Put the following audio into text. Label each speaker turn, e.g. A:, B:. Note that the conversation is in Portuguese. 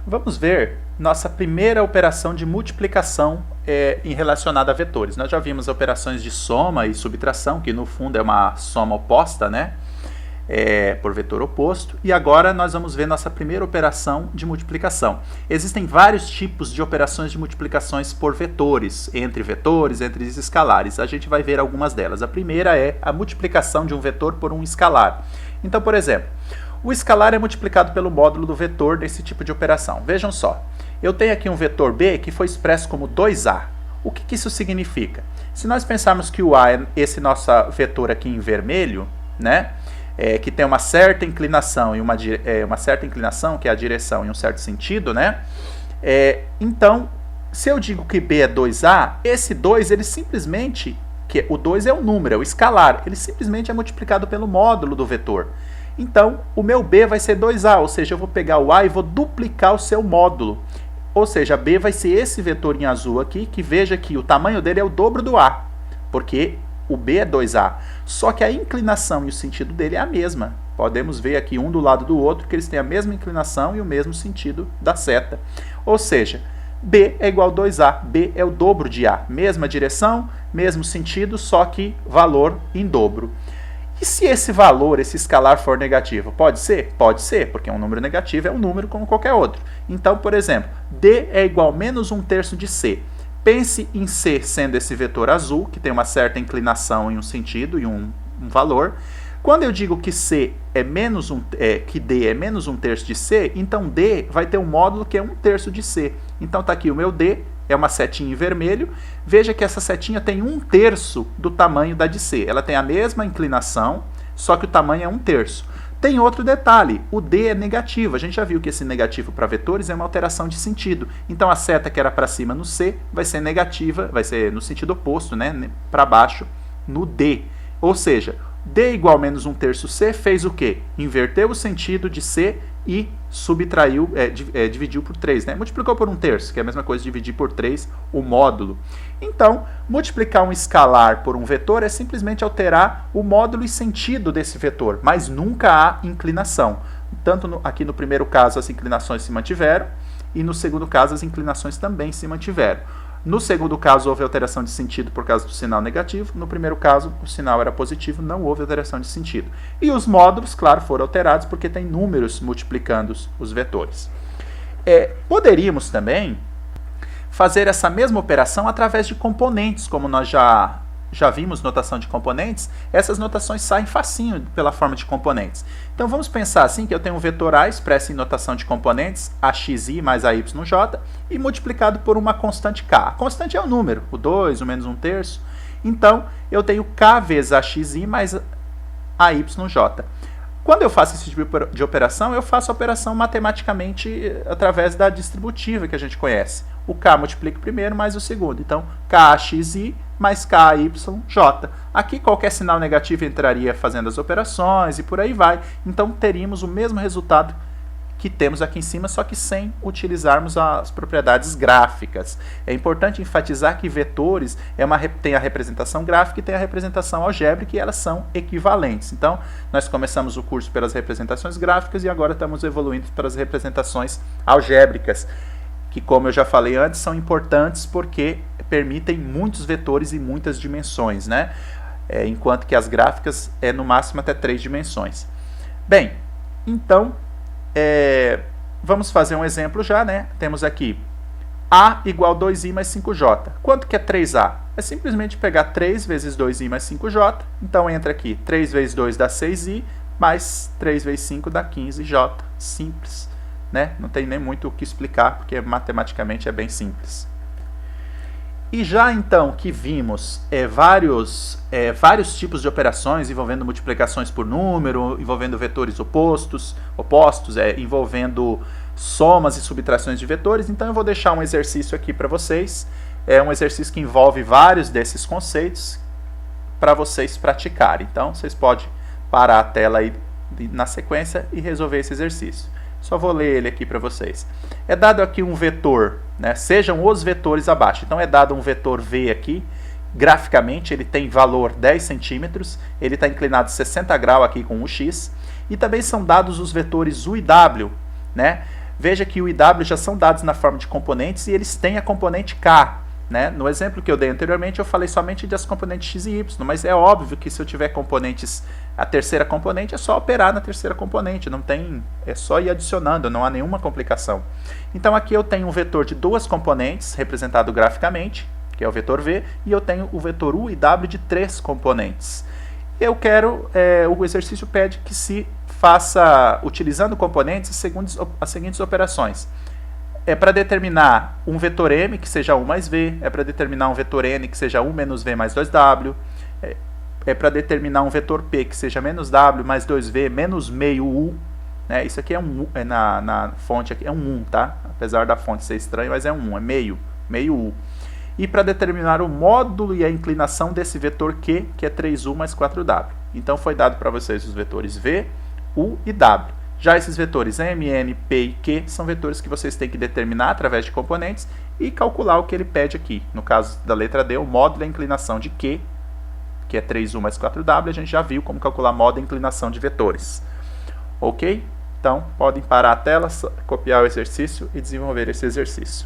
A: Vamos ver nossa primeira operação de multiplicação em relacionada a vetores. Nós já vimos operações de soma e subtração, que no fundo é uma soma oposta, né? Por vetor oposto. E agora nós vamos ver nossa primeira operação de multiplicação. Existem vários tipos de operações de multiplicações por vetores, entre escalares. A gente vai ver algumas delas. A primeira é a multiplicação de um vetor por um escalar. Então, por exemplo, o escalar é multiplicado pelo módulo do vetor desse tipo de operação. Vejam só, eu tenho aqui um vetor b que foi expresso como 2a. O que isso significa? Se nós pensarmos que o a é esse nosso vetor aqui em vermelho, né, que tem uma certa inclinação, uma certa inclinação, que é a direção, em um certo sentido, né, então, se eu digo que b é 2a, esse 2, ele simplesmente, que o 2 é o número, é o escalar, ele simplesmente é multiplicado pelo módulo do vetor. Então, o meu b vai ser 2a, ou seja, eu vou pegar o a e vou duplicar o seu módulo. Ou seja, b vai ser esse vetor em azul aqui, que veja que o tamanho dele é o dobro do a, porque o b é 2a. Só que a inclinação e o sentido dele é a mesma. Podemos ver aqui um do lado do outro que eles têm a mesma inclinação e o mesmo sentido da seta. Ou seja, b é igual a 2a, b é o dobro de a. Mesma direção, mesmo sentido, só que valor em dobro. E se esse valor, esse escalar, for negativo? Pode ser? Pode ser, porque um número negativo é um número como qualquer outro. Então, por exemplo, d é igual a menos 1/3 de c. Pense em c sendo esse vetor azul, que tem uma certa inclinação em um sentido e um valor. Quando eu digo que c é que d é menos 1/3 de c, então d vai ter um módulo que é 1/3 de c. Então está aqui o meu d, é uma setinha em vermelho. Veja que essa setinha tem 1/3 do tamanho da de C. Ela tem a mesma inclinação, só que o tamanho é 1/3. Tem outro detalhe, o D é negativo. A gente já viu que esse negativo para vetores é uma alteração de sentido. Então a seta que era para cima no C vai ser negativa, vai ser no sentido oposto, né, para baixo no D. Ou seja, D igual a menos 1/3 C fez o quê? Inverteu o sentido de C e subtraiu, dividiu por 3, né? Multiplicou por 1/3, que é a mesma coisa de dividir por 3 o módulo. Então, multiplicar um escalar por um vetor é simplesmente alterar o módulo e sentido desse vetor, mas nunca há inclinação. Tanto aqui no primeiro caso as inclinações se mantiveram, e no segundo caso as inclinações também se mantiveram. No segundo caso, houve alteração de sentido por causa do sinal negativo. No primeiro caso, o sinal era positivo, não houve alteração de sentido. E os módulos, claro, foram alterados porque tem números multiplicando os vetores. Poderíamos também fazer essa mesma operação através de componentes, como nós já vimos notação de componentes. Essas notações saem facinho pela forma de componentes. Então vamos pensar assim, que eu tenho um vetor A expresso em notação de componentes, axi mais AYJ, e multiplicado por uma constante K. A constante é o número, o 2, o menos 1/3. Então eu tenho K vezes axi mais AYJ. Quando eu faço esse tipo de operação, eu faço a operação matematicamente através da distributiva que a gente conhece. O K multiplica o primeiro mais o segundo. Então, KXI mais KYJ. Aqui qualquer sinal negativo entraria fazendo as operações e por aí vai. Então, teríamos o mesmo resultado que temos aqui em cima, só que sem utilizarmos as propriedades gráficas. É importante enfatizar que vetores tem a representação gráfica e tem a representação algébrica, e elas são equivalentes. Então, nós começamos o curso pelas representações gráficas e agora estamos evoluindo para as representações algébricas, que, como eu já falei antes, são importantes porque permitem muitos vetores e muitas dimensões, né? Enquanto que as gráficas é no máximo até 3 dimensões. Bem, então, vamos fazer um exemplo já, né? Temos aqui A igual a 2i mais 5j. Quanto que é 3a? É simplesmente pegar 3 vezes 2i mais 5j. Então entra aqui, 3 vezes 2 dá 6i, mais 3 vezes 5 dá 15j. Simples, né? Não tem nem muito o que explicar, porque matematicamente é bem simples. E já então que vimos vários tipos de operações envolvendo multiplicações por número, envolvendo vetores opostos, envolvendo somas e subtrações de vetores, então eu vou deixar um exercício aqui para vocês. É um exercício que envolve vários desses conceitos para vocês praticarem. Então vocês podem parar a tela aí na sequência e resolver esse exercício. Só vou ler ele aqui para vocês. É dado aqui um vetor, né? Sejam os vetores abaixo. Então é dado um vetor V aqui. Graficamente ele tem valor 10 centímetros. Ele está inclinado 60 graus aqui com o x. E também são dados os vetores U e W, né? Veja que o e w já são dados na forma de componentes e eles têm a componente k. Né? No exemplo que eu dei anteriormente, eu falei somente das componentes x e y, mas é óbvio que se eu tiver componentes, a terceira componente é só operar na terceira componente, não tem, é só ir adicionando, não há nenhuma complicação. Então aqui eu tenho um vetor de duas componentes, representado graficamente, que é o vetor v, e eu tenho o vetor u e w de 3 componentes. Eu quero, o exercício pede que se faça, utilizando componentes, as seguintes operações. É para determinar um vetor m que seja 1 mais v, é para determinar um vetor n que seja 1 menos v mais 2w, é para determinar um vetor p que seja menos w mais 2v menos meio u, né? Isso aqui é na fonte aqui é um 1, tá? Apesar da fonte ser estranha, mas é um 1, é meio u. E para determinar o módulo e a inclinação desse vetor q, que é 3u mais 4w. Então foi dado para vocês os vetores v, u e w. Já esses vetores m, n, p e q são vetores que vocês têm que determinar através de componentes e calcular o que ele pede aqui. No caso da letra D, o módulo e a inclinação de q, que é 3u mais 4w, a gente já viu como calcular módulo e inclinação de vetores. Ok? Então, podem parar a tela, copiar o exercício e desenvolver esse exercício.